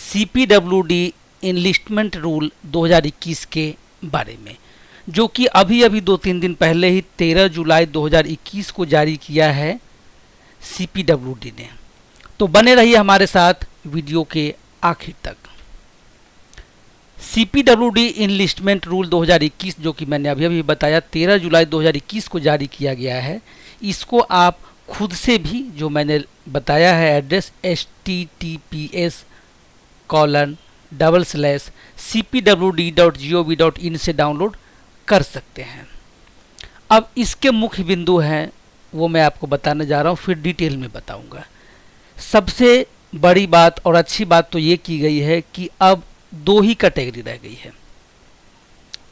CPWD enlistment rule 2021 के बारे में, जो कि अभी अभी 2-3 दिन पहले ही 13 जुलाई 2021 को जारी किया है CPWD ने। तो बने रहिए हमारे साथ वीडियो के आखिर तक। CPWD इनलिस्टमेंट रूल 2021 जो कि मैंने अभी अभी बताया 13 जुलाई 2021 को जारी किया गया है, इसको आप खुद से भी, जो मैंने बताया है एड्रेस https://cpwd.gov.in से डाउनलोड कर सकते हैं। अब इसके मुख्य बिंदु हैं वो मैं आपको बताने जा रहा हूँ, फिर डिटेल में बताऊंगा। सबसे बड़ी बात और अच्छी बात तो ये की गई है कि अब 2 ही कैटेगरी रह गई है,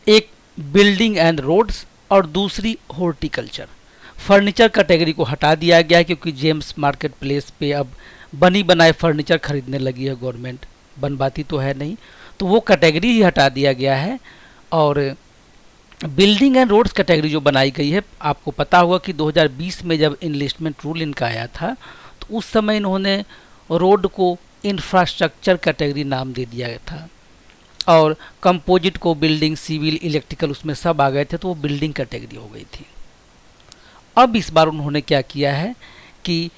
एक बिल्डिंग एंड रोड्स और दूसरी हॉर्टिकल्चर। फर्नीचर कैटेगरी को हटा दिया गया है क्योंकि जेम्स मार्केट प्लेस पे अब बनी बनाए फर्नीचर खरीदने लगी है गवर्नमेंट, बनवाती तो है नहीं, तो वो कैटेगरी ही हटा दिया गया है। और बिल्डिंग एंड रोड्स कैटेगरी जो बनाई गई है, आपको पता होगा कि 2020 में जब इनलिस्टमेंट रूल इनका आया था तो उस समय इन्होंने रोड को इंफ्रास्ट्रक्चर कैटेगरी नाम दे दिया था और कंपोजिट को बिल्डिंग, सिविल, इलेक्ट्रिकल उसमें सब आ गए थे, तो वो बिल्डिंग कैटेगरी हो गई थी। अब इस बार उन्होंने क्या किया है कि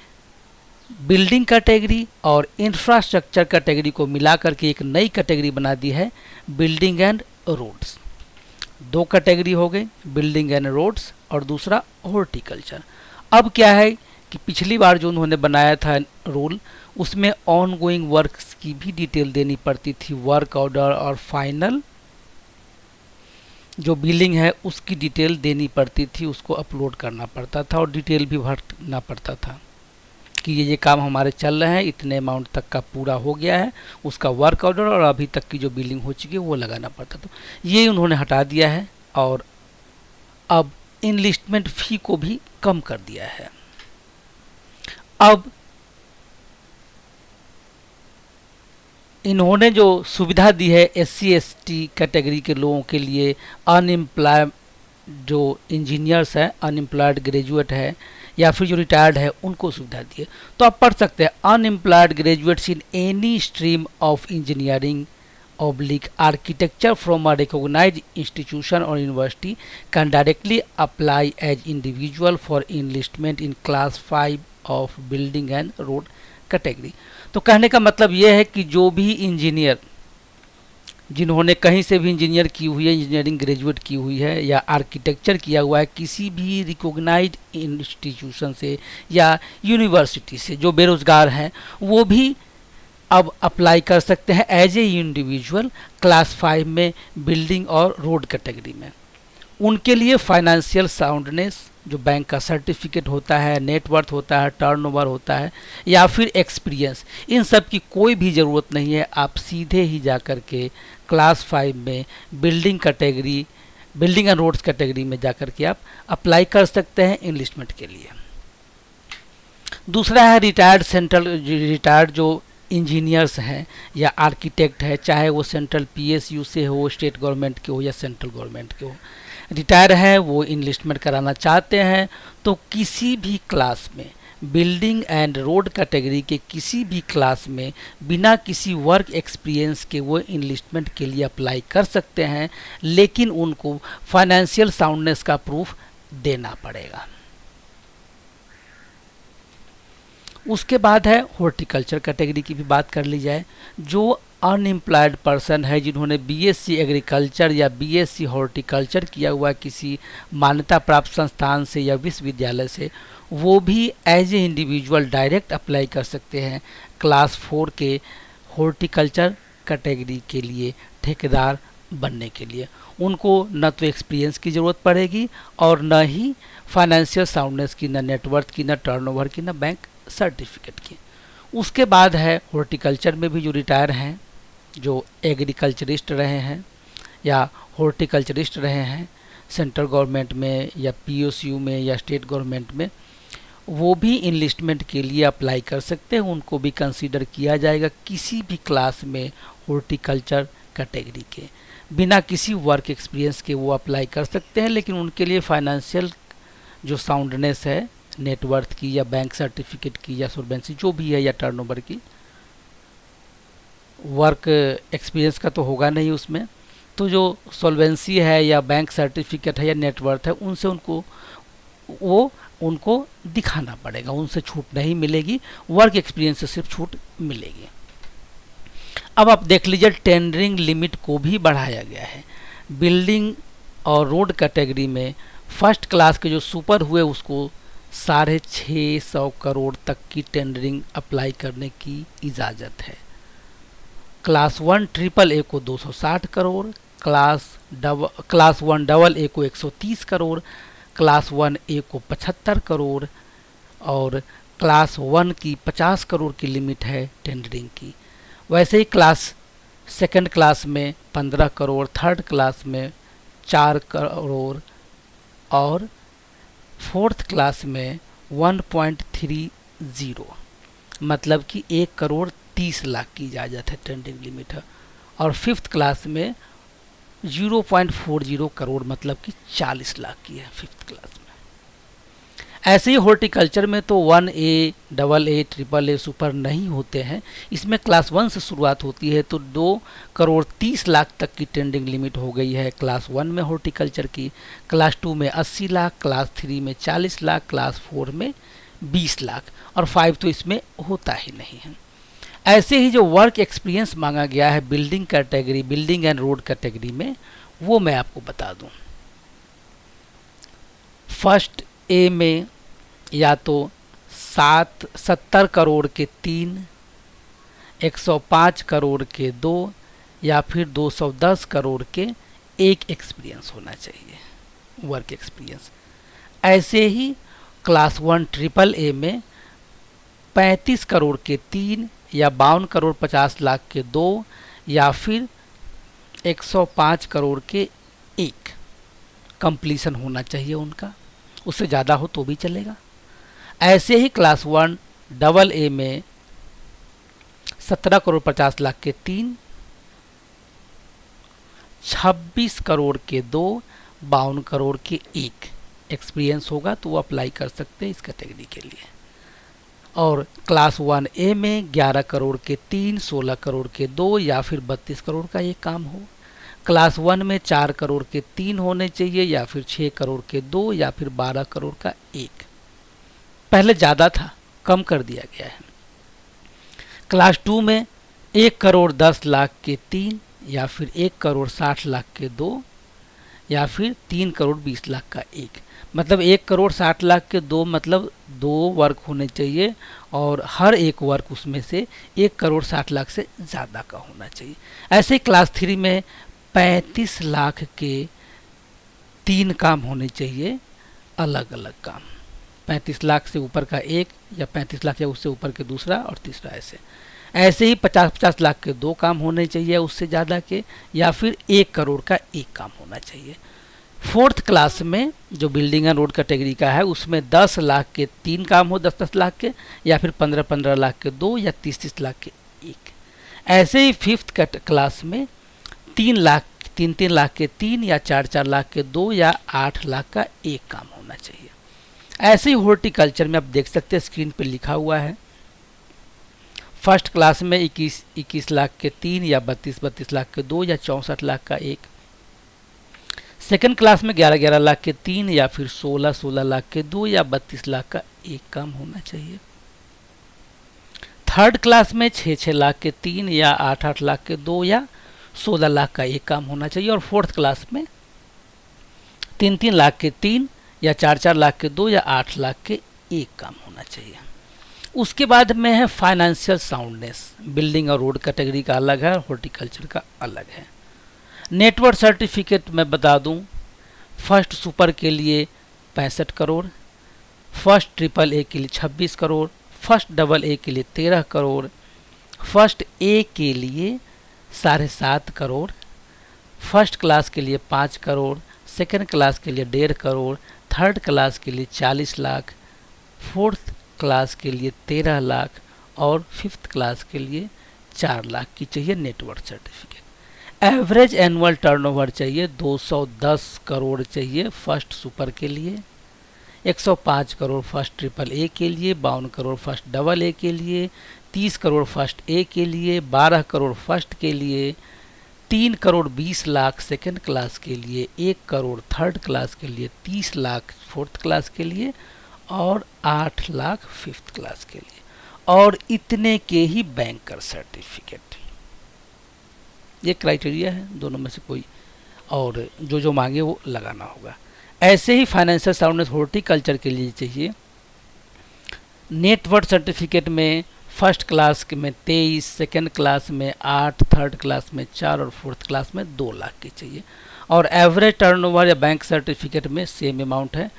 बिल्डिंग कैटेगरी और इंफ्रास्ट्रक्चर कैटेगरी को मिला करके एक नई कैटेगरी बना दी है, बिल्डिंग एंड रोड्स। 2 कैटेगरी हो गई, बिल्डिंग एंड रोड्स और दूसरा हॉर्टिकल्चर। अब क्या है कि पिछली बार जो उन्होंने बनाया था रूल, उसमें ऑन गोइंग वर्क्स की भी डिटेल देनी पड़ती थी, वर्क ऑर्डर और फाइनल जो बिलिंग है उसकी डिटेल देनी पड़ती थी, उसको अपलोड करना पड़ता था और डिटेल भी भरना पड़ता था कि ये काम हमारे चल रहे हैं, इतने अमाउंट तक का पूरा हो गया है, उसका वर्क ऑर्डर और अभी तक की जो बिलिंग हो चुकी है वो लगाना पड़ता था। ये उन्होंने हटा दिया है और अब इनलिस्टमेंट फी को भी कम कर दिया है। अब इन्होंने जो सुविधा दी है SC/ST कैटेगरी के लोगों के लिए, अनएम्प्लॉयड जो इंजीनियर्स हैं, अनएम्प्लॉयड ग्रेजुएट है या फिर जो रिटायर्ड है, उनको सुविधा दी है। तो आप पढ़ सकते हैं, unemployed graduates in any stream of engineering architecture from a recognized institution और university can directly apply as individual for enlistment in class 5 of building and road category. तो कहने का मतलब यह है कि जो भी इंजीनियर, जिन्होंने कहीं से भी इंजीनियर की हुई है, इंजीनियरिंग ग्रेजुएट की हुई है या आर्किटेक्चर किया हुआ है किसी भी रिकॉग्नाइज्ड इंस्टीट्यूशन से या यूनिवर्सिटी से, जो बेरोजगार हैं वो भी अब अप्लाई कर सकते हैं एज ए इंडिविजुअल क्लास 5 में बिल्डिंग और रोड कैटेगरी में। उनके लिए फाइनेंशियल साउंडनेस, जो बैंक का सर्टिफिकेट होता है, नेटवर्थ होता है, टर्नओवर होता है या फिर एक्सपीरियंस, इन सब की कोई भी ज़रूरत नहीं है। आप सीधे ही जा कर के क्लास 5 में building category, building and roads category में जा कर के आप अप्लाई कर सकते हैं इनलिस्टमेंट के लिए। दूसरा है रिटायर्ड जो इंजीनियर्स हैं या आर्किटेक्ट है, चाहे वो सेंट्रल PSU से हो, स्टेट गवर्नमेंट के हो या सेंट्रल गवर्नमेंट के हो, रिटायर है, वो इनलिस्टमेंट कराना चाहते हैं तो किसी भी क्लास में, बिल्डिंग एंड रोड कैटेगरी के किसी भी क्लास में बिना किसी वर्क एक्सपीरियंस के वो इनलिस्टमेंट के लिए अप्लाई कर सकते हैं, लेकिन उनको फाइनेंशियल साउंडनेस का प्रूफ देना पड़ेगा। उसके बाद है हॉर्टिकल्चर कैटेगरी की भी बात कर ली जाए। जो अनएम्प्लॉयड पर्सन है, जिन्होंने BSc एग्रीकल्चर या BSc हॉर्टिकल्चर किया हुआ किसी मान्यता प्राप्त संस्थान से या विश्वविद्यालय से, वो भी as a individual direct apply कर सकते हैं क्लास 4 के हॉर्टिकल्चर कैटेगरी के लिए ठेकेदार बनने के लिए। उनको न तो एक्सपीरियंस की ज़रूरत पड़ेगी और न ही फाइनेंशियल साउंडनेस की, न नेटवर्थ की, न टर्नओवर की, न बैंक सर्टिफिकेट की। उसके बाद है हॉर्टिकल्चर में भी जो रिटायर हैं, जो एग्रीकल्चरिस्ट रहे हैं या हॉर्टिकल्चरिस्ट रहे हैं सेंट्रल गवर्नमेंट में या PSU में या स्टेट गवर्नमेंट में, वो भी इनलिस्टमेंट के लिए अप्लाई कर सकते हैं। उनको भी कंसीडर किया जाएगा किसी भी क्लास में हॉर्टिकल्चर कैटेगरी के, बिना किसी वर्क एक्सपीरियंस के वो अप्लाई कर सकते हैं, लेकिन उनके लिए फाइनेंशियल जो साउंडनेस है, नेटवर्थ की या बैंक सर्टिफिकेट की या सोल्वेंसी जो भी है या टर्नओवर की, वर्क एक्सपीरियंस का तो होगा नहीं उसमें। तो जो सॉल्वेंसी है या बैंक सर्टिफिकेट है या नेटवर्थ है, उनसे उनको दिखाना पड़ेगा, उनसे छूट नहीं मिलेगी, वर्क एक्सपीरियंस से सिर्फ छूट मिलेगी। अब आप देख लीजिए टेंडरिंग लिमिट को भी बढ़ाया गया है। बिल्डिंग और रोड कैटेगरी में फर्स्ट क्लास के जो सुपर हुए उसको 650 करोड़ तक की टेंडरिंग अप्लाई करने की इजाज़त है। क्लास 1 ट्रिपल ए को 260 करोड़, क्लास 1 डबल ए को 130 करोड़, क्लास 1 ए को 75 करोड़ और क्लास 1 की 50 करोड़ की लिमिट है टेंडरिंग की। वैसे ही सेकंड क्लास में 15 करोड़, थर्ड क्लास में 4 करोड़ और फोर्थ क्लास में 1.30, मतलब कि 1 करोड़ 30 लाख की इजाज़त है, टेंडरिंग लिमिट है। और फिफ्थ क्लास में 0.40 करोड़, मतलब कि 40 लाख की है फिफ्थ क्लास में। ऐसे ही हॉर्टिकल्चर में तो 1A, double A, triple A, super नहीं होते हैं। इसमें क्लास 1 से शुरुआत होती है, तो 2 करोड़ 30 लाख तक की टेंडरिंग लिमिट हो गई है क्लास 1 में हॉर्टिकल्चर की। क्लास 2 में 80 लाख, क्लास 3 में 40 लाख, क्लास 4 में 20 लाख और 5 तो इसमें होता ही नहीं है। ऐसे ही जो वर्क एक्सपीरियंस मांगा गया है building category, building and road category में, वो मैं आपको बता दूं। फर्स्ट ए में या तो 70 करोड़ के 3, 105 करोड़ के 2 या फिर 210 करोड़ के 1 एक्सपीरियंस होना चाहिए, वर्क एक्सपीरियंस। ऐसे ही क्लास 1 ट्रिपल ए में 35 करोड़ के 3 या 52 करोड़ 50 लाख के 2 या फिर 105 करोड़ के 1 कंप्लीशन होना चाहिए उनका, उससे ज़्यादा हो तो भी चलेगा। ऐसे ही क्लास 1 डबल ए में 17 करोड़ 50 लाख के 3, 26 करोड़ के 2, 52 करोड़ के 1 एक्सपीरियंस होगा तो वो अप्लाई कर सकते हैं इस कैटेगरी के लिए। और क्लास 1 ए में 11 करोड़ के 3, 16 करोड़ के 2 या फिर 32 करोड़ का ये काम हो। क्लास 1 में 4 करोड़ के 3 होने चाहिए या फिर 6 करोड़ के 2 या फिर 12 करोड़ का 1। पहले ज़्यादा था, कम कर दिया गया है। क्लास 2 में 1 करोड़ 10 लाख के 3 या फिर 1 करोड़ 60 लाख के 2 या फिर 3 करोड़ 20 लाख का 1, मतलब 1 करोड़ 60 लाख के 2, मतलब 2 वर्क होने चाहिए और हर एक वर्क उसमें से 1 करोड़ 60 लाख से ज़्यादा का होना चाहिए। ऐसे ही क्लास 3 में 35 लाख के 3 काम होने चाहिए, अलग अलग काम। 35 लाख से ऊपर का 1 या 35 लाख या उससे ऊपर के दूसरा और तीसरा। ऐसे ही 50-50 लाख के 2 काम होने चाहिए उससे ज़्यादा के, या फिर 1 करोड़ का 1 काम होना चाहिए। फोर्थ क्लास में जो बिल्डिंग एंड रोड कैटेगरी का है उसमें 10 लाख के 3 काम हो, 10-10 लाख के, या फिर 15-15 लाख के 2 या 30-30 लाख के 1। ऐसे ही फिफ्थ क्लास में 3 लाख के 3 या 4 लाख के 2 या 8 लाख का 1 काम होना चाहिए। ऐसे ही हॉर्टिकल्चर में आप देख सकते हैं स्क्रीन पर लिखा हुआ है। फर्स्ट क्लास में 21 लाख के 3 या 32 लाख के 2 या 64 लाख का 1। सेकंड क्लास में 11 लाख के 3 या फिर 16 लाख के 2 या 32 लाख का 1 काम होना चाहिए। थर्ड क्लास में 6 लाख के 3 या 8 लाख के 2 या 16 लाख का 1 काम होना चाहिए। और फोर्थ क्लास में 3 लाख के 3 या 4 लाख के 2 या 8 लाख के 1 काम होना चाहिए। उसके बाद में है फाइनेंशियल साउंडनेस। बिल्डिंग और रोड कैटेगरी का अलग है, हॉर्टिकल्चर का अलग है। नेटवर्क सर्टिफिकेट मैं बता दूं, फर्स्ट सुपर के लिए 65 करोड़, फर्स्ट ट्रिपल ए के लिए 26 करोड़, फर्स्ट डबल ए के लिए 13 करोड़, फर्स्ट ए के लिए 7.5 करोड़, फर्स्ट क्लास के लिए 5 करोड़, सेकंड क्लास के लिए 1.5 करोड़, थर्ड क्लास के लिए 40 लाख, फोर्थ क्लास के लिए 13 लाख और फिफ्थ क्लास के लिए 4 लाख की चाहिए network certificate. Average annual turnover चाहिए 210 करोड़ चाहिए फर्स्ट सुपर के लिए, 105 करोड़ फर्स्ट ट्रिपल ए के लिए, 52 करोड़ फर्स्ट डबल ए के लिए, 30 करोड़ फर्स्ट ए के लिए, 12 करोड़ फर्स्ट के लिए, 3 करोड़ 20 लाख सेकंड क्लास के लिए, 1 करोड़ थर्ड क्लास के लिए, 30 लाख फोर्थ क्लास के लिए और 8 लाख फिफ्थ क्लास के लिए, और इतने के ही बैंकर सर्टिफिकेट। ये क्राइटेरिया है, दोनों में से कोई, और जो जो मांगे वो लगाना होगा। ऐसे ही फाइनेंशियल साउंडनेस हॉर्टिकल्चर के लिए चाहिए। नेटवर्थ सर्टिफिकेट में फर्स्ट क्लास में 23, सेकेंड क्लास में 8, थर्ड क्लास में 4 और फोर्थ क्लास में 2 लाख की चाहिए। और एवरेज टर्नओवर या बैंक सर्टिफिकेट में सेम अमाउंट है,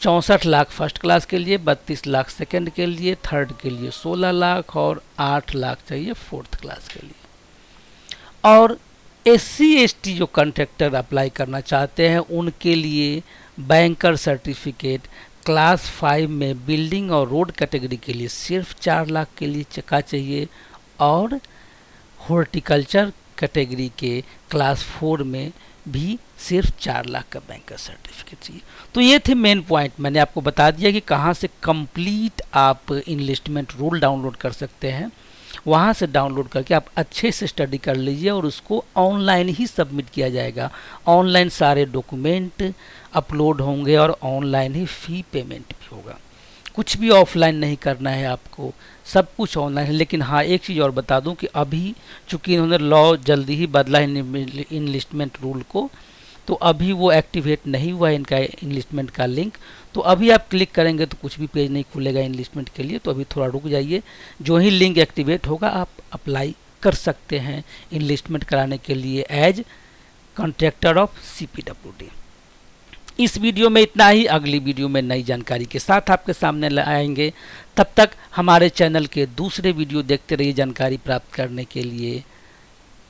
64 लाख फर्स्ट क्लास के लिए, 32 लाख सेकेंड के लिए, थर्ड के लिए 16 लाख और 8 लाख चाहिए फोर्थ क्लास के लिए। और SC/ST जो कॉन्ट्रैक्टर अप्लाई करना चाहते हैं उनके लिए बैंकर सर्टिफिकेट क्लास 5 में बिल्डिंग और रोड कैटेगरी के लिए सिर्फ 4 लाख के लिए चका चाहिए, और हॉर्टिकल्चर कैटेगरी के क्लास 4 में भी सिर्फ 4 लाख का बैंकर सर्टिफिकेट चाहिए। तो ये थे मेन पॉइंट। मैंने आपको बता दिया कि कहाँ से कंप्लीट आप इनलिस्टमेंट रूल डाउनलोड कर सकते हैं। वहाँ से डाउनलोड करके आप अच्छे से स्टडी कर लीजिए और उसको ऑनलाइन ही सबमिट किया जाएगा। ऑनलाइन सारे डॉक्यूमेंट अपलोड होंगे और ऑनलाइन ही फ़ी पेमेंट भी होगा। कुछ भी ऑफलाइन नहीं करना है आपको, सब कुछ ऑनलाइन है। लेकिन हाँ, एक चीज़ और बता दूं कि अभी चूँकि इन्होंने लॉ जल्दी ही बदला इनलिस्टमेंट रूल को, तो अभी वो एक्टिवेट नहीं हुआ है इनका इनलिस्टमेंट का लिंक। तो अभी आप क्लिक करेंगे तो कुछ भी पेज नहीं खुलेगा इनलिस्टमेंट के लिए, तो अभी थोड़ा रुक जाइए। जो ही लिंक एक्टिवेट होगा आप अप्लाई कर सकते हैं इनलिस्टमेंट कराने के लिए एज कॉन्ट्रैक्टर ऑफ CPWD। इस वीडियो में इतना ही। अगली वीडियो में नई जानकारी के साथ आपके सामने आएंगे। तब तक हमारे चैनल के दूसरे वीडियो देखते रहिए जानकारी प्राप्त करने के लिए।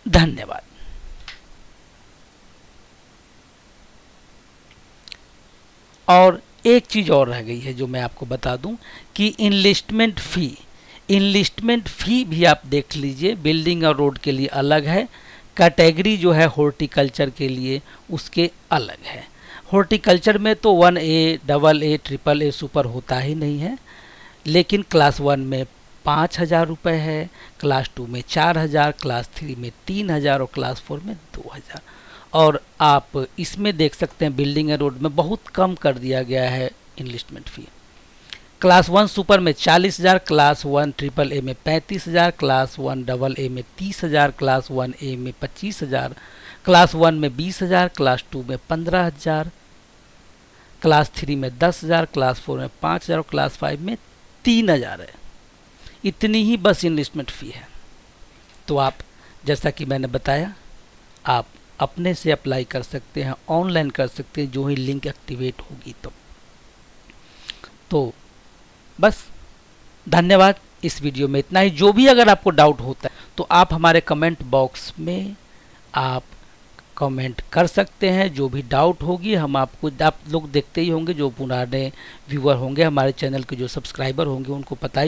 धन्यवाद। और एक चीज़ और रह गई है जो मैं आपको बता दूं कि इनलिस्टमेंट फ़ी भी आप देख लीजिए। बिल्डिंग और रोड के लिए अलग है, कैटेगरी जो है हॉर्टिकल्चर के लिए उसके अलग है। हॉर्टिकल्चर में तो 1A, AA, AAA सुपर होता ही नहीं है, लेकिन क्लास 1 में 5,000 रुपये है, क्लास 2 में 4,000, क्लास 3 में 3,000 और क्लास 4 में 2,000। और आप इसमें देख सकते हैं बिल्डिंग एंड रोड में बहुत कम कर दिया गया है इनलिस्टमेंट फ़ी। क्लास 1 सुपर में 40,000, क्लास 1 AAA में 35,000, क्लास 1 AA में 30,000, क्लास 1A में 25,000, क्लास 1 में 20,000, क्लास 2 में 15,000, क्लास 3 में 10,000, क्लास 4 में 5,000 और क्लास 5 में 3,000 है। इतनी ही बस इनलिस्टमेंट फ़ी है। तो आप, जैसा कि मैंने बताया, आप अपने से अप्लाई कर सकते हैं, ऑनलाइन कर सकते हैं जो ही लिंक एक्टिवेट होगी तो बस धन्यवाद। इस वीडियो में इतना ही। जो भी अगर आपको डाउट होता है तो आप हमारे कमेंट बॉक्स में आप कमेंट कर सकते हैं। जो भी डाउट होगी हम आपको, आप लोग देखते ही होंगे, जो पुराने व्यूअर होंगे हमारे चैनल के, जो सब्सक्राइबर होंगे उनको पता ही